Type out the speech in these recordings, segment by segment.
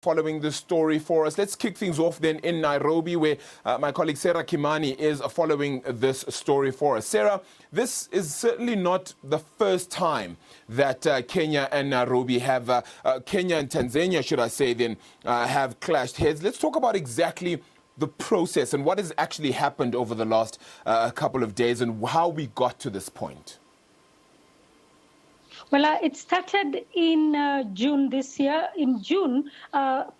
following this story for us. Let's kick things off then in Nairobi, where my colleague Sarah Kimani is following this story for us. Sarah, this is certainly not the first time that Kenya and Nairobi have, Kenya and Tanzania, should I say then, have clashed heads. Let's talk about exactly the process and what has actually happened over the last couple of days and how we got to this point. Well, it started in June this year. In June,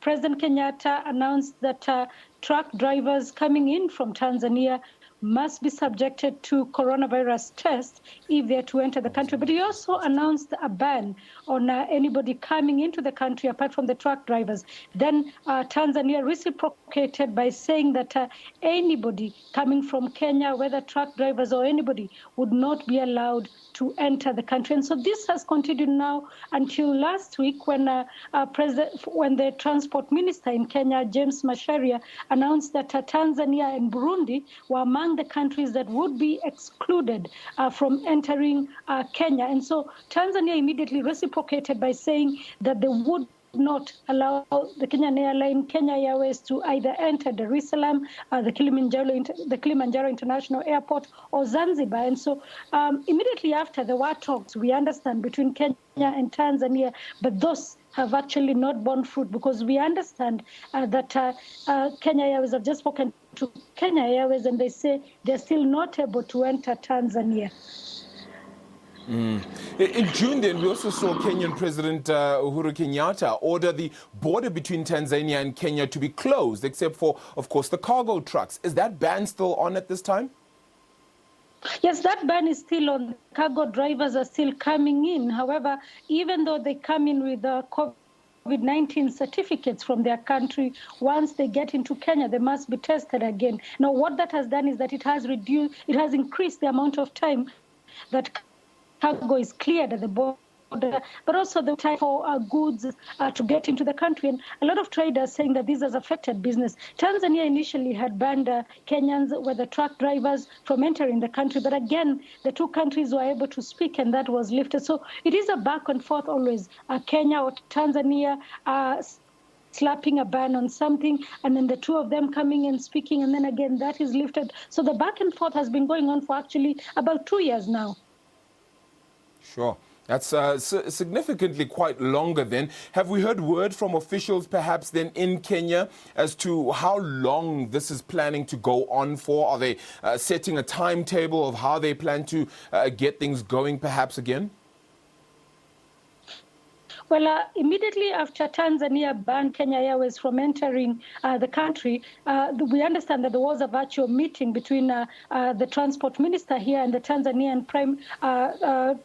President Kenyatta announced that truck drivers coming in from Tanzania must be subjected to coronavirus tests if they are to enter the country. But he also announced a ban on anybody coming into the country apart from the truck drivers. Then Tanzania reciprocated by saying that anybody coming from Kenya, whether truck drivers or anybody, would not be allowed to enter the country. And so this has continued now until last week when the transport minister in Kenya, James Macharia, announced that Tanzania and Burundi were among the countries that would be excluded from entering Kenya. And so Tanzania immediately reciprocated by saying that they would not allow the Kenyan airline, Kenya Airways, to either enter Dar es Salaam, the Kilimanjaro International Airport, or Zanzibar. And so immediately after, there were talks, we understand, between Kenya and Tanzania, but those have actually not borne fruit, because we understand that Kenya Airways have just spoken to Kenya Airways and they say they're still not able to enter Tanzania. In June, then, we also saw Kenyan President Uhuru Kenyatta order the border between Tanzania and Kenya to be closed, except for, of course, the cargo trucks. Is that ban still on at this time? Yes, that ban is still on. Cargo drivers are still coming in. However, even though they come in with COVID-19 certificates from their country, once they get into Kenya, they must be tested again. Now, what that has done is that it has increased the amount of time that cargo is cleared at the border, but also the time for goods to get into the country. And a lot of traders saying that this has affected business. Tanzania initially had banned Kenyans, whether truck drivers, from entering the country. But again, the two countries were able to speak and that was lifted. So it is a back and forth always. Kenya or Tanzania slapping a ban on something, and then the two of them coming and speaking, and then again that is lifted. So the back and forth has been going on for actually about 2 years now. Sure. That's significantly quite longer then. Have we heard word from officials perhaps then in Kenya as to how long this is planning to go on for? Are they setting a timetable of how they plan to get things going perhaps again? Well, immediately after Tanzania banned Kenya Airways from entering the country, we understand that there was a virtual meeting between the transport minister here and the Tanzanian prime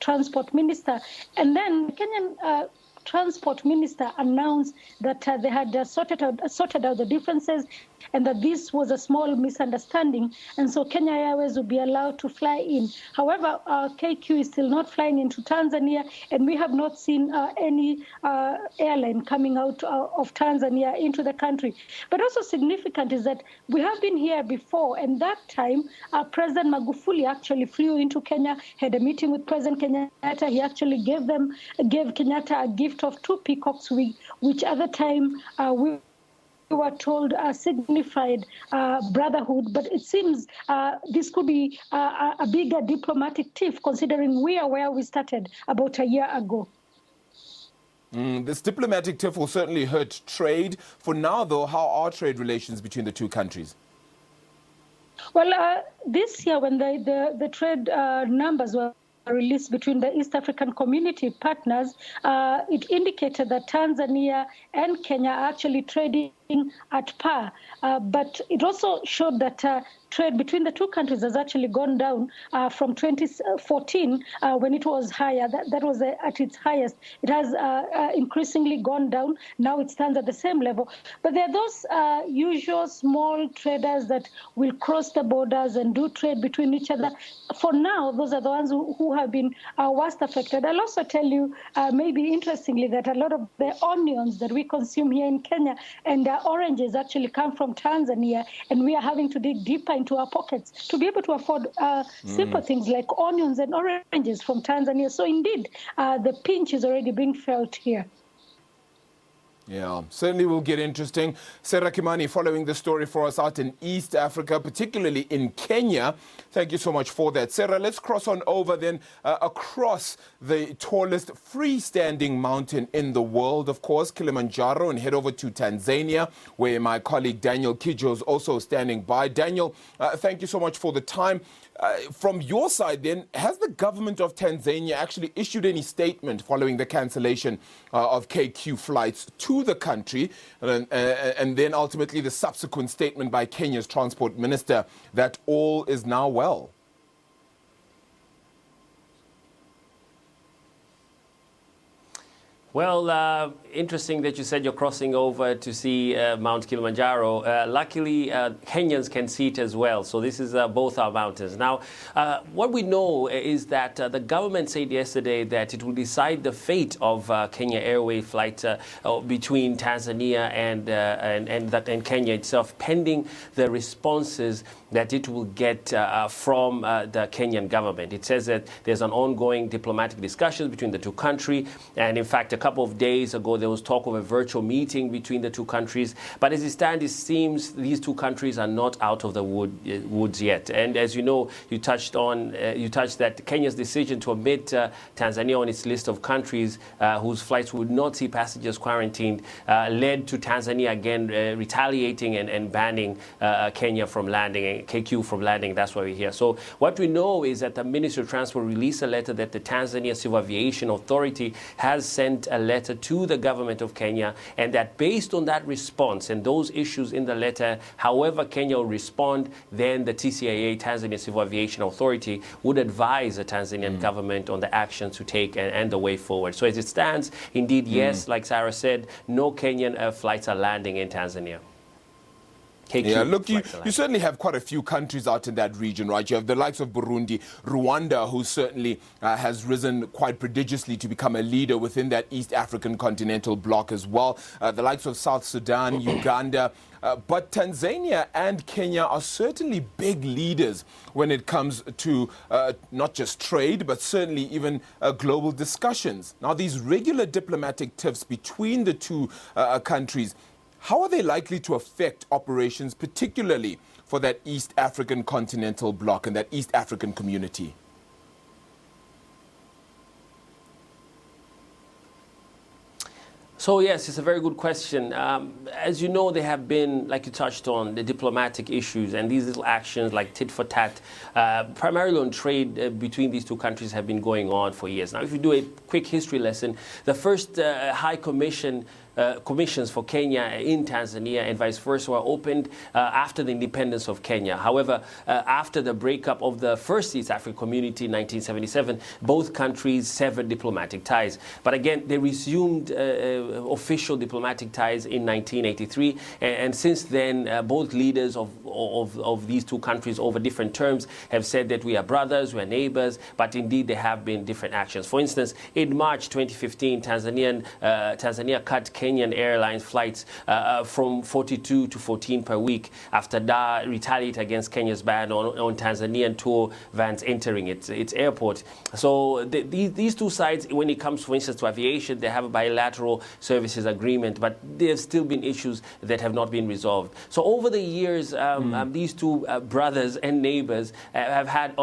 transport minister. And then the Kenyan transport minister announced that they had sorted out the differences and that this was a small misunderstanding, and so Kenya Airways would be allowed to fly in. However, KQ is still not flying into Tanzania, and we have not seen any airline coming out of Tanzania into the country. But also significant is that we have been here before, and that time President Magufuli actually flew into Kenya, had a meeting with President Kenyatta. He actually gave Kenyatta a gift of 2 peacocks, which at the time we were told signified brotherhood, but it seems this could be a bigger diplomatic tiff, considering we are where we started about a year ago. This diplomatic tiff will certainly hurt trade. For now, though, how are trade relations between the two countries? Well, this year when the trade numbers were released between the East African Community partners, it indicated that Tanzania and Kenya are actually trading at par. But it also showed that trade between the two countries has actually gone down from 2014 when it was higher. That was at its highest. It has increasingly gone down. Now it stands at the same level. But there are those usual small traders that will cross the borders and do trade between each other. For now, those are the ones who have been worst affected. I'll also tell you, maybe interestingly, that a lot of the onions that we consume here in Kenya and oranges actually come from Tanzania, and we are having to dig deeper into our pockets to be able to afford simple things like onions and oranges from Tanzania. So indeed, the pinch is already being felt here. Yeah, certainly will get interesting. Sarah Kimani following the story for us out in East Africa, particularly in Kenya. Thank you so much for that. Sarah, let's cross on over then across the tallest freestanding mountain in the world, of course, Kilimanjaro, and head over to Tanzania, where my colleague Daniel Kidjo is also standing by. Daniel, thank you so much for the time. From your side then, has the government of Tanzania actually issued any statement following the cancellation of KQ flights to the country, and then ultimately the subsequent statement by Kenya's transport minister that all is now well? Well, interesting that you said you're crossing over to see Mount Kilimanjaro. Luckily, Kenyans can see it as well. So this is both our mountains. Now, what we know is that the government said yesterday that it will decide the fate of Kenya Airways flight between Tanzania and Kenya itself, pending the responses that it will get from the Kenyan government. It says that there's an ongoing diplomatic discussions between the two countries, and in fact, a couple of days ago, there was talk of a virtual meeting between the two countries. But as it stands, it seems these two countries are not out of the woods yet. And as you know, you touched that Kenya's decision to omit Tanzania on its list of countries whose flights would not see passengers quarantined led to Tanzania again retaliating and banning Kenya from landing, KQ from landing. That's why we're here. So what we know is that the Ministry of Transport released a letter that the Tanzania Civil Aviation Authority has sent a letter to the government of Kenya, and that based on that response and those issues in the letter, however Kenya will respond, then the TCAA, Tanzania Civil Aviation Authority, would advise the Tanzanian government on the actions to take and the way forward. So as it stands, indeed, yes, like Sarah said, no Kenyan flights are landing in Tanzania. Yeah, look, you certainly have quite a few countries out in that region, right? You have the likes of Burundi, Rwanda, who certainly has risen quite prodigiously to become a leader within that East African continental bloc as well. The likes of South Sudan, Uganda. But Tanzania and Kenya are certainly big leaders when it comes to not just trade, but certainly even global discussions. Now, these regular diplomatic tiffs between the two countries, how are they likely to affect operations, particularly for that East African continental bloc and that East African community? So yes, it's a very good question. As you know, there have been, like you touched on, the diplomatic issues, and these little actions like tit for tat, primarily on trade between these two countries, have been going on for years. Now, if you do a quick history lesson, the first High Commission commissions for Kenya in Tanzania and vice versa were opened after the independence of Kenya. However, after the breakup of the first East African community in 1977, both countries severed diplomatic ties. But again, they resumed official diplomatic ties in 1983, and since then, both leaders of these two countries over different terms have said that we are brothers, we are neighbors, but indeed there have been different actions. For instance, in March 2015, Tanzania cut Kenyan Airlines flights from 42 to 14 per week after Dar retaliated against Kenya's ban on Tanzanian tour vans entering its airport. So these two sides, when it comes, for instance, to aviation, they have a bilateral services agreement, but there have still been issues that have not been resolved. So over the years, these two brothers and neighbors have had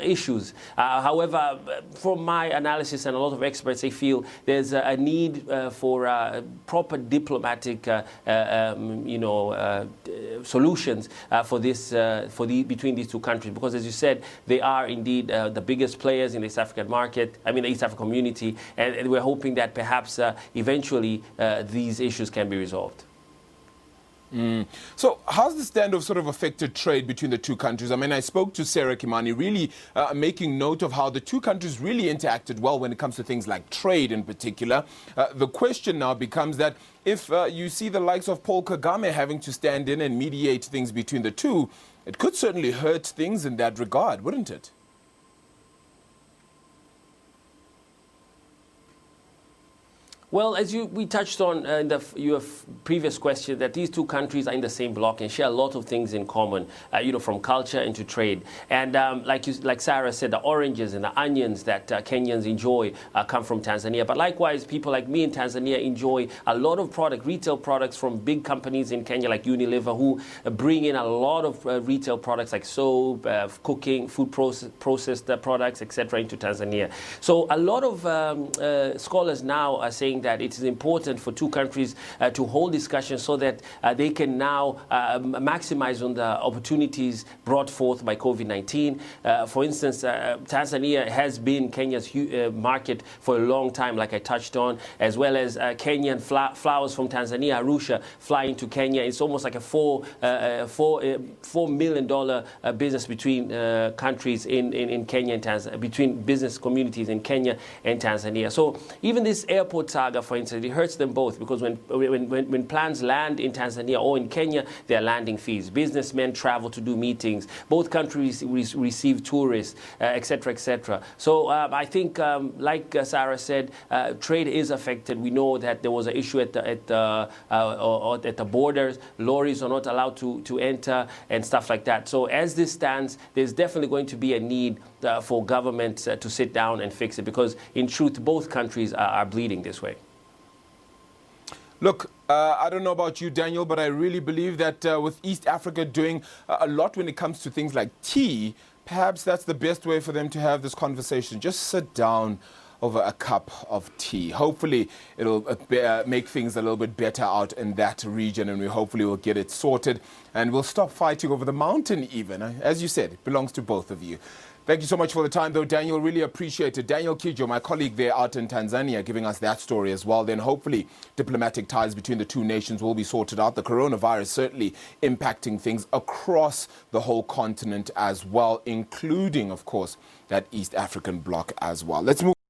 issues. However, from my analysis and a lot of experts, they feel there's a need for proper diplomatic, solutions for this, between these two countries, because as you said, they are indeed the biggest players in the East African market. I mean, the East African community, and we're hoping that perhaps eventually these issues can be resolved. So how's the standoff sort of affected trade between the two countries? I mean, I spoke to Sarah Kimani, really making note of how the two countries really interacted well when it comes to things like trade in particular. The question now becomes that if you see the likes of Paul Kagame having to stand in and mediate things between the two, it could certainly hurt things in that regard, wouldn't it? Well, as we touched on in your previous question, that these two countries are in the same bloc and share a lot of things in common, from culture into trade. And like Sarah said, the oranges and the onions that Kenyans enjoy come from Tanzania. But likewise, people like me in Tanzania enjoy a lot of retail products from big companies in Kenya like Unilever, who bring in a lot of retail products like soap, cooking, food processed products, etc. into Tanzania. So a lot of scholars now are saying that it is important for two countries to hold discussions so that they can now maximize on the opportunities brought forth by COVID-19. For instance, Tanzania has been Kenya's market for a long time, like I touched on, as well as Kenyan flowers from Tanzania, Arusha, flying to Kenya. It's almost like a $4 million business between countries in Kenya and Tanzania, between business communities in Kenya and Tanzania. So even this airport saga, for instance, it hurts them both, because when plans land in Tanzania or in Kenya, there are landing fees. Businessmen travel to do meetings. Both countries receive tourists, etc., etc. So I think, like Sarah said, trade is affected. We know that there was an issue at the borders. Lorries are not allowed to enter and stuff like that. So as this stands, there's definitely going to be a need for governments to sit down and fix it, because in truth, both countries are bleeding this way. Look, I don't know about you, Daniel, but I really believe that with East Africa doing a lot when it comes to things like tea, perhaps that's the best way for them to have this conversation. Just sit down over a cup of tea. Hopefully, it'll make things a little bit better out in that region, and we hopefully will get it sorted, and we'll stop fighting over the mountain even. As you said, it belongs to both of you. Thank you so much for the time, though, Daniel. Really appreciate it. Daniel Kidjo, my colleague there out in Tanzania, giving us that story as well. Then hopefully diplomatic ties between the two nations will be sorted out. The coronavirus certainly impacting things across the whole continent as well, including, of course, that East African bloc as well. Let's move.